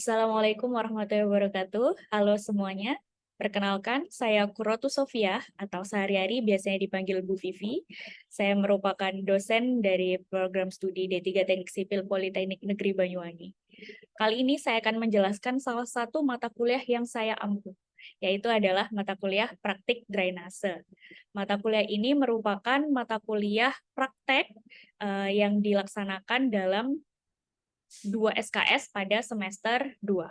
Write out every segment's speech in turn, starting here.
Assalamualaikum warahmatullahi wabarakatuh. Halo semuanya. Perkenalkan, saya Kurotu Sofia atau sehari-hari biasanya dipanggil Bu Vivi. Saya merupakan dosen dari program studi D3 Teknik Sipil Politeknik Negeri Banyuwangi. Kali ini saya akan menjelaskan salah satu mata kuliah yang saya ampu, yaitu adalah mata kuliah praktik drainase. Mata kuliah ini merupakan mata kuliah praktek yang dilaksanakan dalam 2 SKS pada semester 2.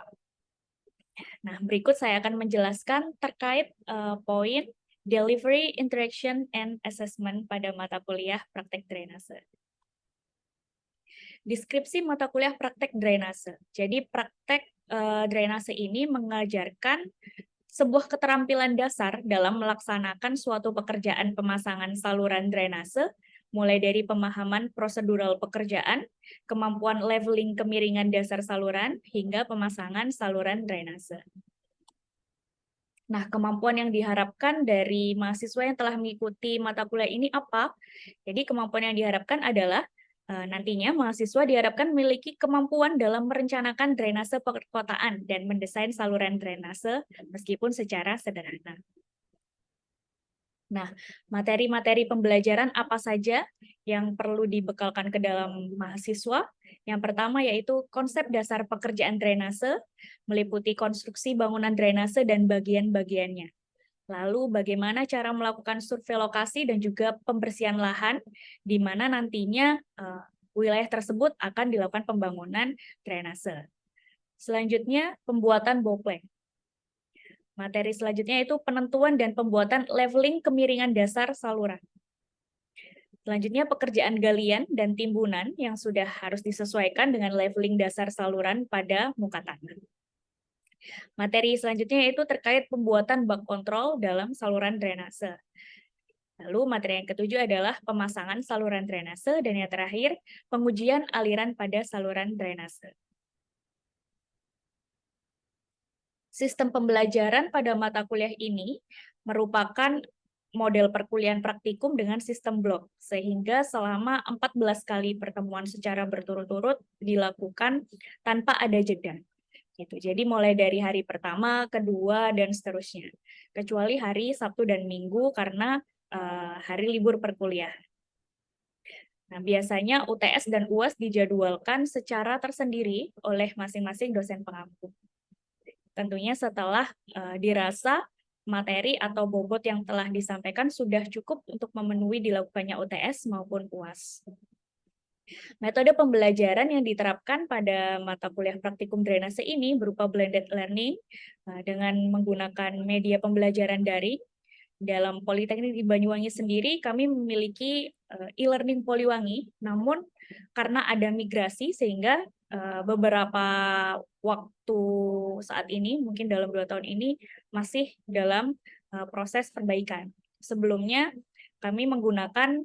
Nah, berikut saya akan menjelaskan terkait poin Delivery, Interaction, and Assessment pada mata kuliah praktek drainase. Deskripsi mata kuliah praktek drainase. Jadi praktek drainase ini mengajarkan sebuah keterampilan dasar dalam melaksanakan suatu pekerjaan pemasangan saluran drainase, mulai dari pemahaman prosedural pekerjaan, kemampuan leveling kemiringan dasar saluran, hingga pemasangan saluran drainase. Nah, kemampuan yang diharapkan dari mahasiswa yang telah mengikuti mata kuliah ini apa? Jadi, kemampuan yang diharapkan adalah nantinya mahasiswa diharapkan memiliki kemampuan dalam merencanakan drainase perkotaan dan mendesain saluran drainase meskipun secara sederhana. Nah, materi-materi pembelajaran apa saja yang perlu dibekalkan ke dalam mahasiswa? Yang pertama yaitu konsep dasar pekerjaan drainase, meliputi konstruksi bangunan drainase dan bagian-bagiannya. Lalu bagaimana cara melakukan survei lokasi dan juga pembersihan lahan, di mana nantinya wilayah tersebut akan dilakukan pembangunan drainase. Selanjutnya, pembuatan boplang. Materi selanjutnya itu penentuan dan pembuatan leveling kemiringan dasar saluran. Selanjutnya pekerjaan galian dan timbunan yang sudah harus disesuaikan dengan leveling dasar saluran pada muka tanah. Materi selanjutnya yaitu terkait pembuatan bak kontrol dalam saluran drainase. Lalu materi yang ketujuh adalah pemasangan saluran drainase dan yang terakhir pengujian aliran pada saluran drainase. Sistem pembelajaran pada mata kuliah ini merupakan model perkuliahan praktikum dengan sistem blok, sehingga selama 14 kali pertemuan secara berturut-turut dilakukan tanpa ada jeda. Gitu. Jadi mulai dari hari pertama, kedua, dan seterusnya. Kecuali hari Sabtu dan Minggu karena hari libur perkuliahan. Nah, biasanya UTS dan UAS dijadwalkan secara tersendiri oleh masing-masing dosen pengampu. Tentunya setelah dirasa materi atau bobot yang telah disampaikan sudah cukup untuk memenuhi dilakukannya UTS maupun UAS. Metode pembelajaran yang diterapkan pada mata kuliah praktikum drainase ini berupa blended learning dengan menggunakan media pembelajaran daring. Dalam Politeknik di Banyuwangi sendiri kami memiliki e-learning Poliwangi, namun karena ada migrasi sehingga beberapa waktu saat ini, mungkin dalam 2 tahun ini, masih dalam proses perbaikan. Sebelumnya kami menggunakan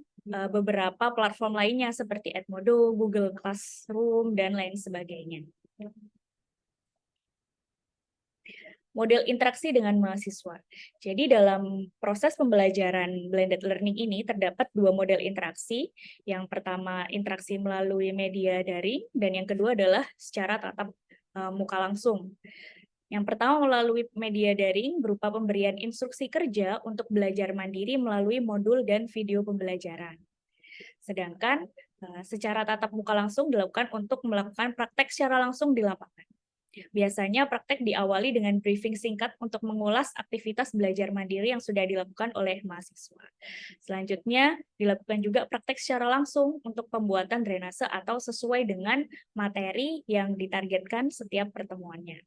beberapa platform lainnya seperti Edmodo, Google Classroom, dan lain sebagainya. Model interaksi dengan mahasiswa. Jadi dalam proses pembelajaran blended learning ini terdapat 2 model interaksi. Yang pertama interaksi melalui media daring dan yang kedua adalah secara tatap muka langsung. Yang pertama melalui media daring berupa pemberian instruksi kerja untuk belajar mandiri melalui modul dan video pembelajaran. Sedangkan secara tatap muka langsung dilakukan untuk melakukan praktek secara langsung di lapangan. Biasanya praktek diawali dengan briefing singkat untuk mengulas aktivitas belajar mandiri yang sudah dilakukan oleh mahasiswa. Selanjutnya, dilakukan juga praktek secara langsung untuk pembuatan drainase atau sesuai dengan materi yang ditargetkan setiap pertemuannya.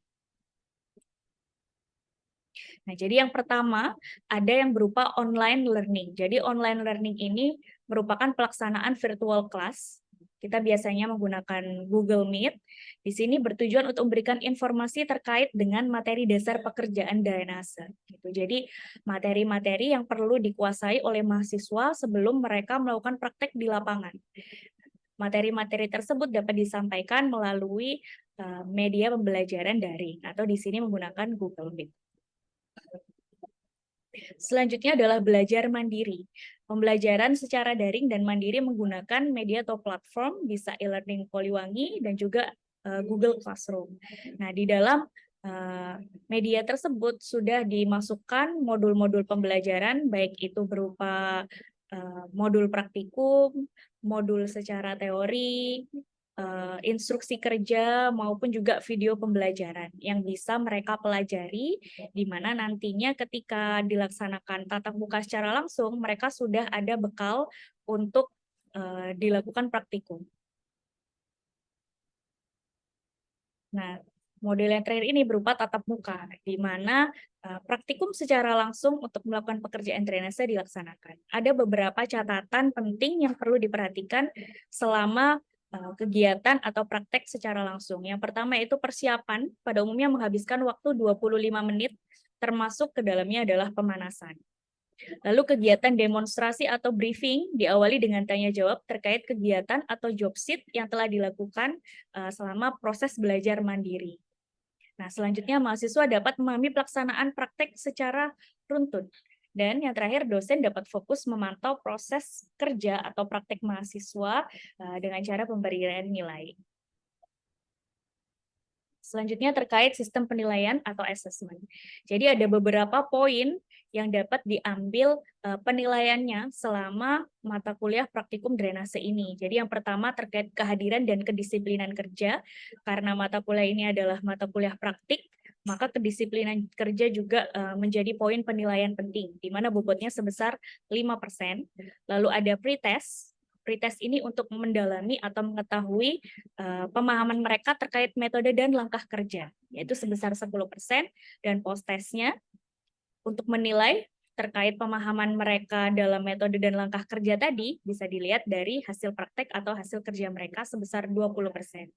Nah, jadi yang pertama, ada yang berupa online learning. Jadi online learning ini merupakan pelaksanaan virtual class. Kita biasanya menggunakan Google Meet. Di sini bertujuan untuk memberikan informasi terkait dengan materi dasar pekerjaan drainase. Gitu. Jadi materi-materi yang perlu dikuasai oleh mahasiswa sebelum mereka melakukan praktek di lapangan. Materi-materi tersebut dapat disampaikan melalui media pembelajaran daring atau di sini menggunakan Google Meet. Selanjutnya adalah belajar mandiri. Pembelajaran secara daring dan mandiri menggunakan media atau platform, bisa e-learning Poliwangi dan juga Google Classroom. Nah, di dalam media tersebut sudah dimasukkan modul-modul pembelajaran, baik itu berupa modul praktikum, modul secara teori, instruksi kerja, maupun juga video pembelajaran yang bisa mereka pelajari, di mana nantinya ketika dilaksanakan tatap muka secara langsung, mereka sudah ada bekal untuk dilakukan praktikum. Nah, model yang terakhir ini berupa tatap muka, di mana praktikum secara langsung untuk melakukan pekerjaan drainase dilaksanakan. Ada beberapa catatan penting yang perlu diperhatikan selama kegiatan atau praktek secara langsung. Yang pertama itu persiapan, pada umumnya menghabiskan waktu 25 menit, termasuk ke dalamnya adalah pemanasan. Lalu kegiatan demonstrasi atau briefing diawali dengan tanya jawab terkait kegiatan atau job sheet yang telah dilakukan selama proses belajar mandiri. Nah, selanjutnya mahasiswa dapat memahami pelaksanaan praktek secara runtun. Dan yang terakhir, dosen dapat fokus memantau proses kerja atau praktek mahasiswa dengan cara pemberian nilai. Selanjutnya terkait sistem penilaian atau assessment. Jadi ada beberapa poin yang dapat diambil penilaiannya selama mata kuliah praktikum drainase ini. Jadi yang pertama terkait kehadiran dan kedisiplinan kerja. Karena mata kuliah ini adalah mata kuliah praktik, maka kedisiplinan kerja juga menjadi poin penilaian penting, di mana bobotnya sebesar 5%. Lalu ada pretest. Pretest ini untuk mendalami atau mengetahui pemahaman mereka terkait metode dan langkah kerja, yaitu sebesar 10%, dan post-testnya untuk menilai terkait pemahaman mereka dalam metode dan langkah kerja tadi bisa dilihat dari hasil praktek atau hasil kerja mereka sebesar 20%.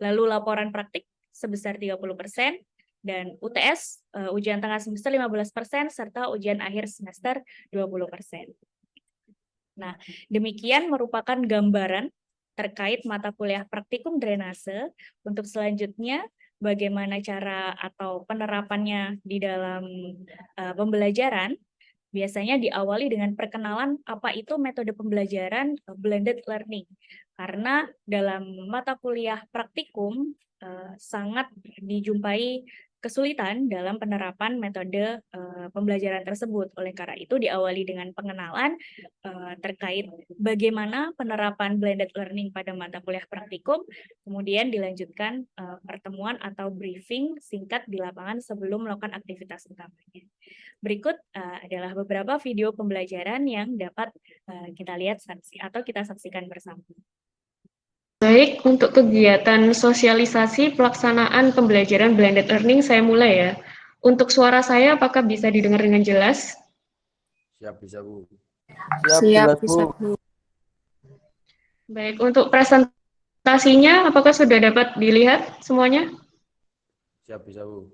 Lalu laporan praktik sebesar 30%, dan UTS, ujian tengah semester 15%, serta ujian akhir semester 20%. Nah, demikian merupakan gambaran terkait mata kuliah praktikum drainase. Untuk selanjutnya, bagaimana cara atau penerapannya di dalam pembelajaran, biasanya diawali dengan perkenalan apa itu metode pembelajaran blended learning. Karena dalam mata kuliah praktikum sangat dijumpai kesulitan dalam penerapan metode pembelajaran tersebut. Oleh karena itu diawali dengan pengenalan terkait bagaimana penerapan blended learning pada mata kuliah praktikum, kemudian dilanjutkan pertemuan atau briefing singkat di lapangan sebelum melakukan aktivitas utamanya. Berikut adalah beberapa video pembelajaran yang dapat kita lihat atau kita saksikan bersama. Baik, untuk kegiatan sosialisasi pelaksanaan pembelajaran blended learning saya mulai ya. Untuk suara saya apakah bisa didengar dengan jelas? Siap, bisa Bu. Siap, bisa Bu. Baik, untuk presentasinya apakah sudah dapat dilihat semuanya? Siap, bisa Bu.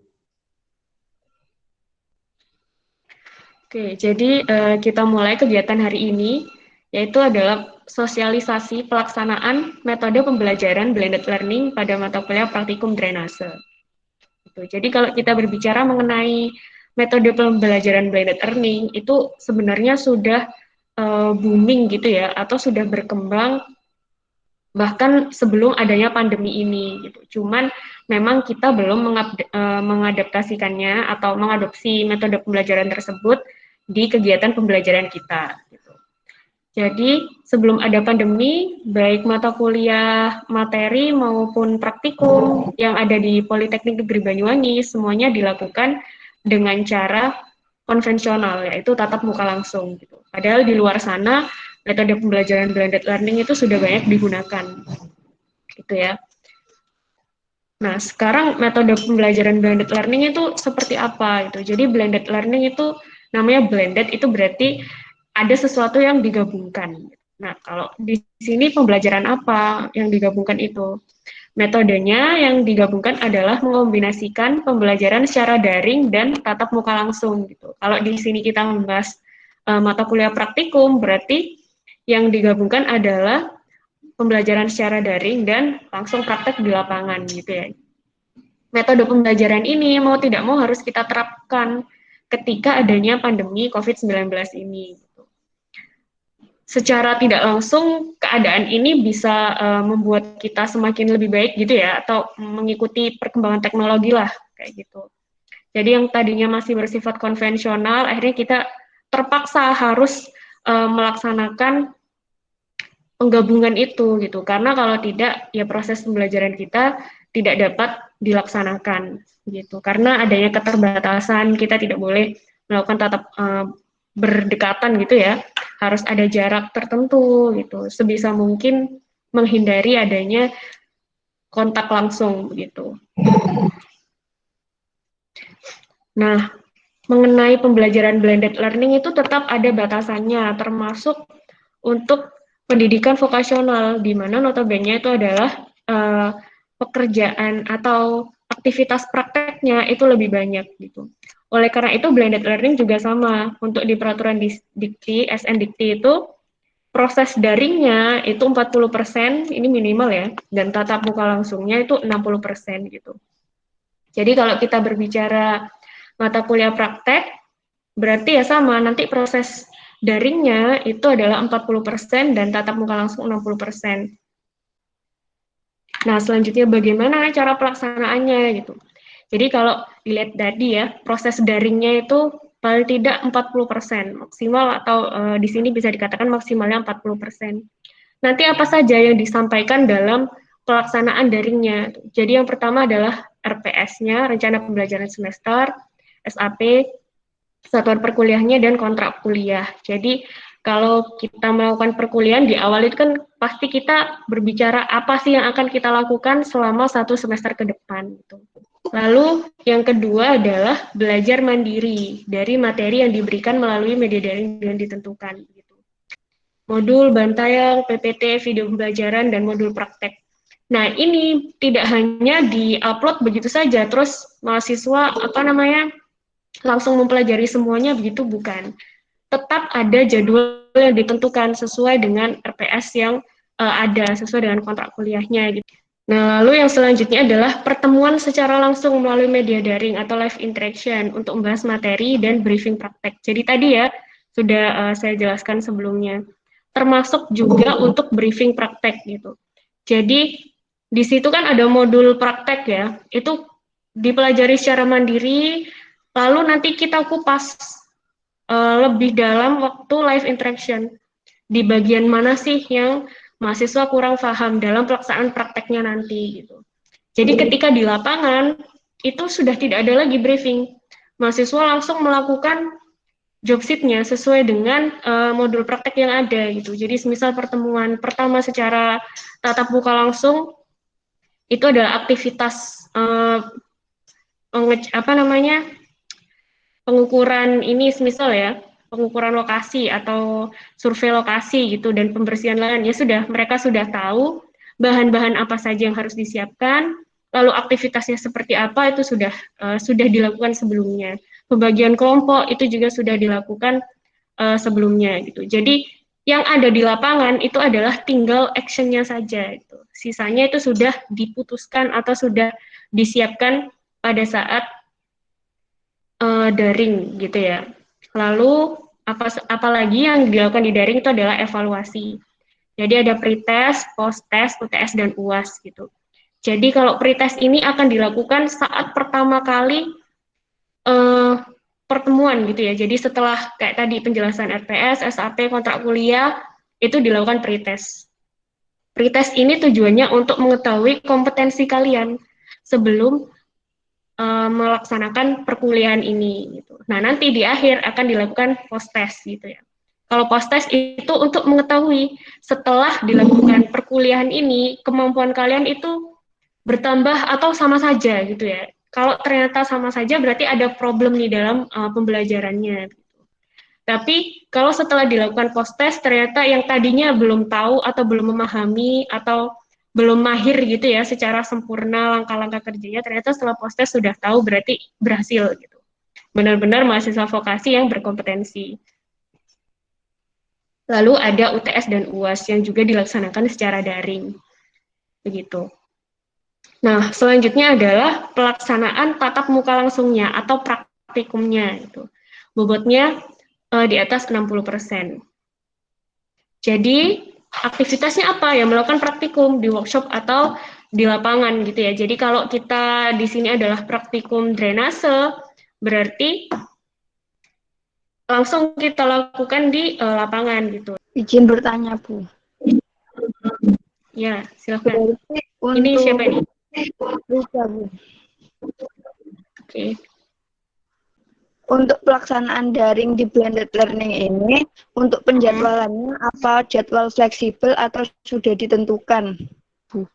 Oke, jadi kita mulai kegiatan hari ini, yaitu adalah sosialisasi pelaksanaan metode pembelajaran blended learning pada mata kuliah praktikum drainase. Jadi kalau kita berbicara mengenai metode pembelajaran blended learning, itu sebenarnya sudah booming gitu ya, atau sudah berkembang bahkan sebelum adanya pandemi ini gitu. Cuman memang kita belum mengadaptasikannya atau mengadopsi metode pembelajaran tersebut di kegiatan pembelajaran kita gitu. Jadi sebelum ada pandemi, baik mata kuliah materi maupun praktikum yang ada di Politeknik Negeri Banyuwangi semuanya dilakukan dengan cara konvensional, yaitu tatap muka langsung gitu. Padahal di luar sana metode pembelajaran blended learning itu sudah banyak digunakan, gitu ya. Nah, sekarang metode pembelajaran blended learning itu seperti apa gitu. Jadi blended learning itu namanya blended itu berarti ada sesuatu yang digabungkan. Nah, kalau di sini pembelajaran apa yang digabungkan itu? Metodenya yang digabungkan adalah mengombinasikan pembelajaran secara daring dan tatap muka langsung gitu. Kalau di sini kita membahas mata kuliah praktikum, berarti yang digabungkan adalah pembelajaran secara daring dan langsung praktek di lapangan gitu ya. Metode pembelajaran ini mau tidak mau harus kita terapkan ketika adanya pandemi COVID-19 ini. secara tidak langsung keadaan ini bisa membuat kita semakin lebih baik gitu ya, atau mengikuti perkembangan teknologi lah kayak gitu. Jadi yang tadinya masih bersifat konvensional, akhirnya kita terpaksa harus melaksanakan penggabungan itu gitu, karena kalau tidak ya proses pembelajaran kita tidak dapat dilaksanakan gitu, karena adanya keterbatasan, kita tidak boleh melakukan tatap berdekatan gitu ya, harus ada jarak tertentu gitu, sebisa mungkin menghindari adanya kontak langsung gitu. Nah, mengenai pembelajaran blended learning itu tetap ada batasannya, termasuk untuk pendidikan vokasional, di mana notabene itu adalah pekerjaan atau aktivitas prakteknya itu lebih banyak gitu. Oleh karena itu blended learning juga sama, untuk di peraturan dikti, SN Dikti itu proses daringnya itu 40%, ini minimal ya, dan tatap muka langsungnya itu 60% gitu. Jadi kalau kita berbicara mata kuliah praktek, berarti ya sama, nanti proses daringnya itu adalah 40% dan tatap muka langsung 60%. Nah, selanjutnya bagaimana cara pelaksanaannya gitu. Jadi kalau dilihat tadi ya, proses daringnya itu paling tidak 40% maksimal, atau di sini bisa dikatakan maksimalnya 40%. Nanti apa saja yang disampaikan dalam pelaksanaan daringnya. Jadi yang pertama adalah RPS-nya, rencana pembelajaran semester, SAP, satuan perkuliahnya, dan kontrak kuliah. Jadi kalau kita melakukan perkuliahan di awal itu kan pasti kita berbicara apa sih yang akan kita lakukan selama 1 semester ke depan gitu. Lalu yang kedua adalah belajar mandiri dari materi yang diberikan melalui media daring yang ditentukan gitu. Modul, bantayang, PPT, video pembelajaran, dan modul praktek. Nah, ini tidak hanya di-upload begitu saja, terus mahasiswa langsung mempelajari semuanya, begitu bukan. Tetap ada jadwal yang ditentukan sesuai dengan RPS yang ada, sesuai dengan kontrak kuliahnya gitu. Nah, lalu yang selanjutnya adalah pertemuan secara langsung melalui media daring atau live interaction untuk membahas materi dan briefing praktek. Jadi tadi ya, sudah saya jelaskan sebelumnya. Termasuk juga untuk briefing praktek gitu. Jadi di situ kan ada modul praktek ya, itu dipelajari secara mandiri, lalu nanti kita kupas lebih dalam waktu live interaction. Di bagian mana sih yang mahasiswa kurang paham dalam pelaksanaan prakteknya nanti gitu. Jadi ketika di lapangan itu sudah tidak ada lagi briefing. Mahasiswa langsung melakukan job sheet-nya sesuai dengan modul praktek yang ada gitu. Jadi semisal pertemuan pertama secara tatap muka langsung itu adalah aktivitas pengukuran ini, semisal ya, pengukuran lokasi atau survei lokasi gitu, dan pembersihan lahan. Ya sudah, mereka sudah tahu bahan-bahan apa saja yang harus disiapkan, lalu aktivitasnya seperti apa itu sudah dilakukan sebelumnya. Pembagian kelompok itu juga sudah dilakukan sebelumnya gitu. Jadi yang ada di lapangan itu adalah tinggal action-nya saja gitu. Sisanya itu sudah diputuskan atau sudah disiapkan pada saat daring gitu ya. Lalu apalagi yang dilakukan di daring itu adalah evaluasi. Jadi ada pretest, post-test, UTS, dan UAS gitu. Jadi kalau pretest ini akan dilakukan saat pertama kali pertemuan gitu ya. Jadi setelah kayak tadi penjelasan RPS, SAP, kontrak kuliah, itu dilakukan pretest. Pretest ini tujuannya untuk mengetahui kompetensi kalian sebelum melaksanakan perkuliahan ini gitu. Nah, nanti di akhir akan dilakukan post-test gitu ya. Kalau post-test itu untuk mengetahui setelah dilakukan perkuliahan ini, kemampuan kalian itu bertambah atau sama saja gitu ya. Kalau ternyata sama saja berarti ada problem di dalam pembelajarannya. Gitu. Tapi kalau setelah dilakukan post-test ternyata yang tadinya belum tahu atau belum memahami atau belum mahir gitu ya secara sempurna langkah-langkah kerjanya, ternyata setelah post-test sudah tahu, berarti berhasil gitu. Benar-benar mahasiswa vokasi yang berkompetensi. Lalu ada UTS dan UAS yang juga dilaksanakan secara daring. Begitu. Nah, selanjutnya adalah pelaksanaan tatap muka langsungnya atau praktikumnya gitu. Bobotnya di atas 60%. Jadi aktivitasnya apa? Ya melakukan praktikum di workshop atau di lapangan gitu ya. Jadi kalau kita di sini adalah praktikum drainase, berarti langsung kita lakukan di lapangan gitu. Izin bertanya, Bu. Ya, silakan. Berarti Ini siapa ini? Bisa, Bu. Oke. Untuk pelaksanaan daring di blended learning ini, untuk penjadwalannya apa jadwal fleksibel atau sudah ditentukan, Bu?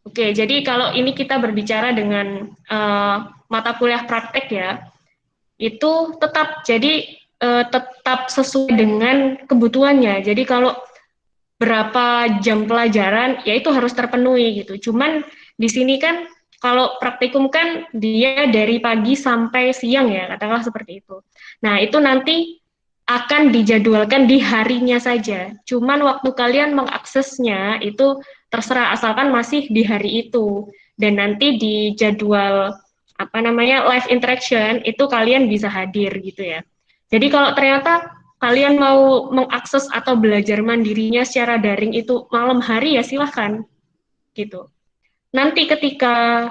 Oke, jadi kalau ini kita berbicara dengan mata kuliah praktek ya, itu tetap tetap sesuai dengan kebutuhannya. Jadi kalau berapa jam pelajaran, ya itu harus terpenuhi gitu. Cuman di sini kan kalau praktikum kan dia dari pagi sampai siang ya, katakanlah seperti itu. Nah, itu nanti akan dijadwalkan di harinya saja. Cuman waktu kalian mengaksesnya itu terserah asalkan masih di hari itu. Dan nanti di jadwal live interaction itu kalian bisa hadir gitu ya. Jadi kalau ternyata kalian mau mengakses atau belajar mandirinya secara daring itu malam hari ya silahkan gitu. Nanti ketika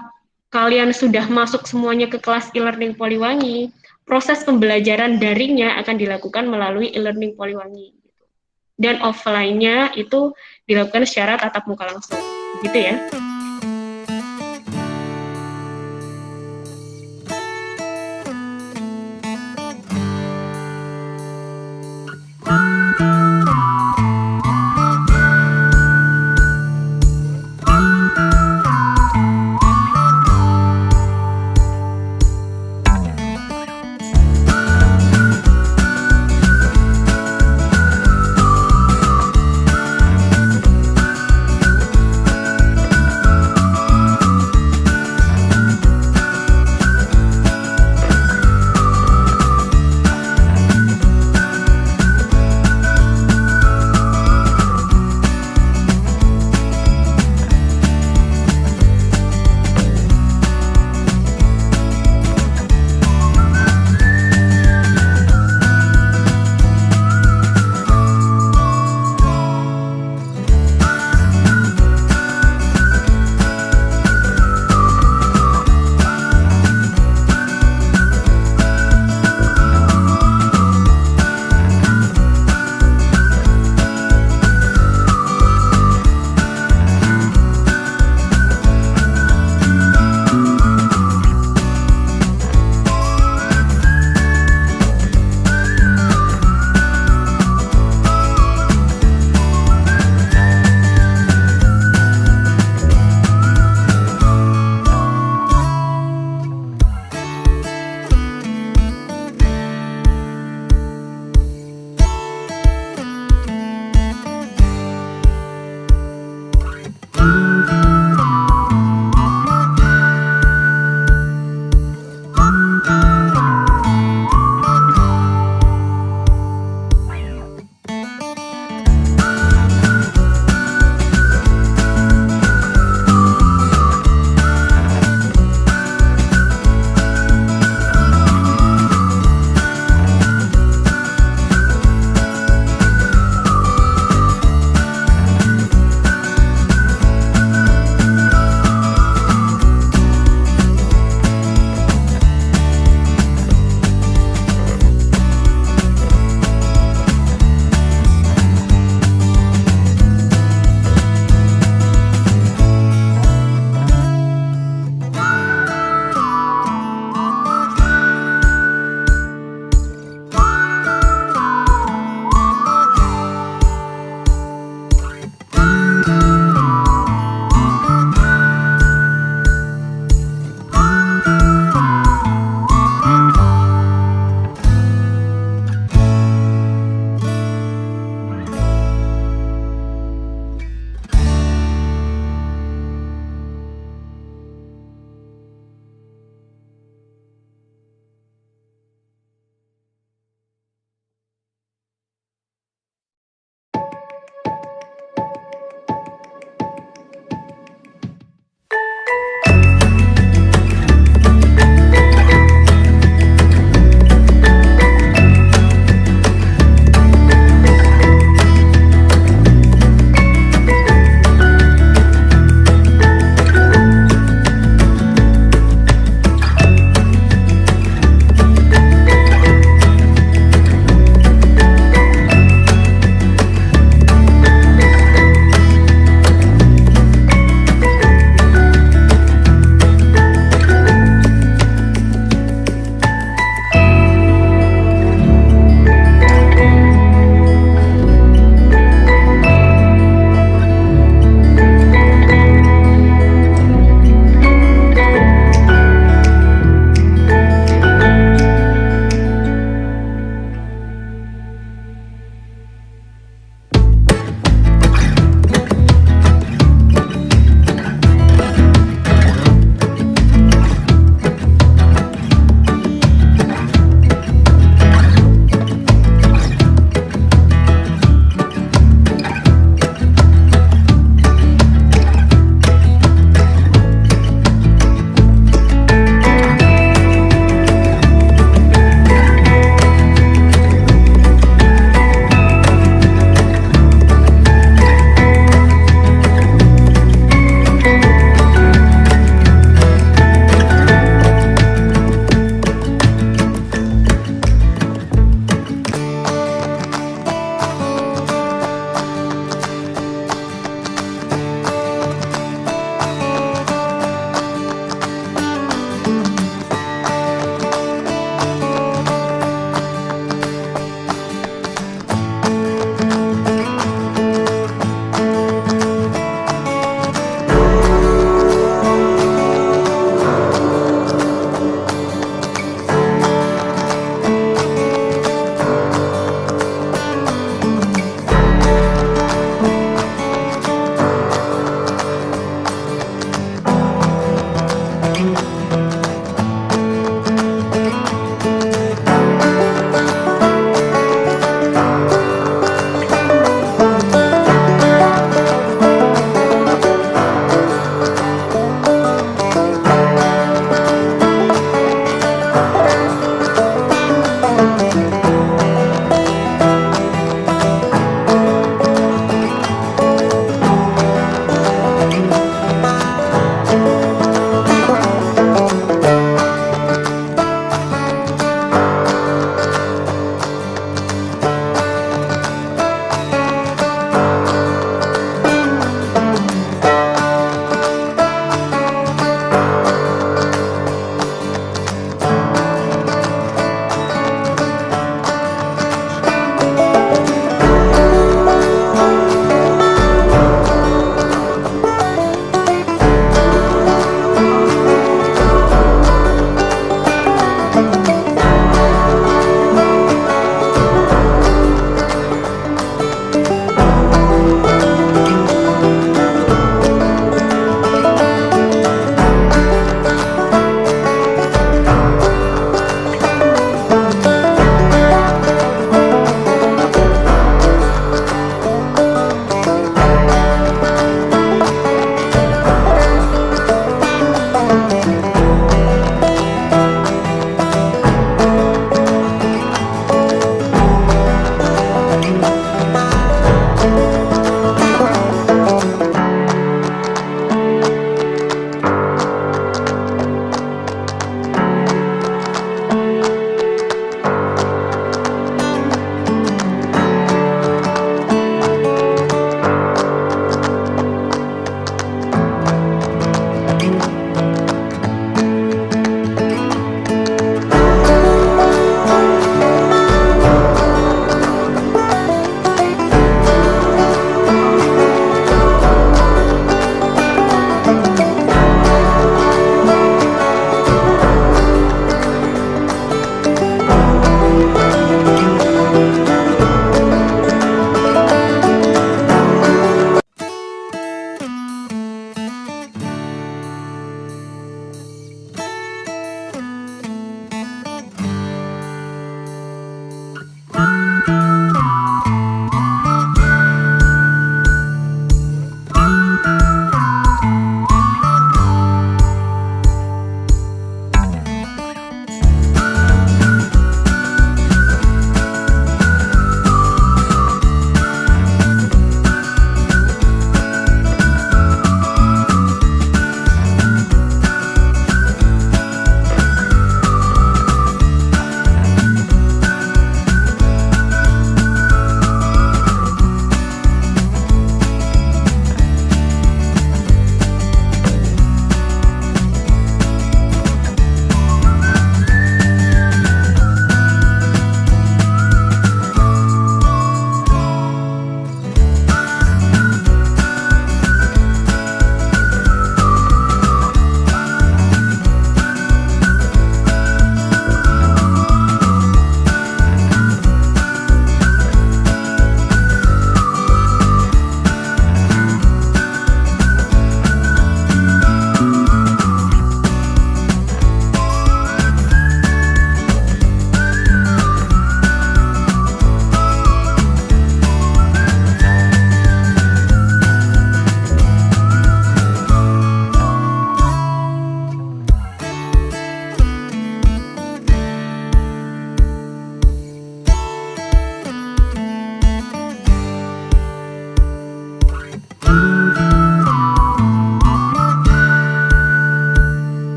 kalian sudah masuk semuanya ke kelas e-learning Poliwangi, proses pembelajaran daringnya akan dilakukan melalui e-learning Poliwangi. Dan offline-nya itu dilakukan secara tatap muka langsung. Gitu ya.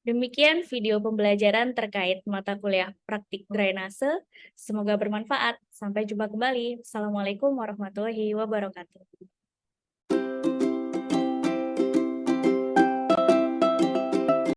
Demikian video pembelajaran terkait mata kuliah praktik drainase. Semoga bermanfaat. Sampai jumpa kembali. Assalamualaikum warahmatullahi wabarakatuh.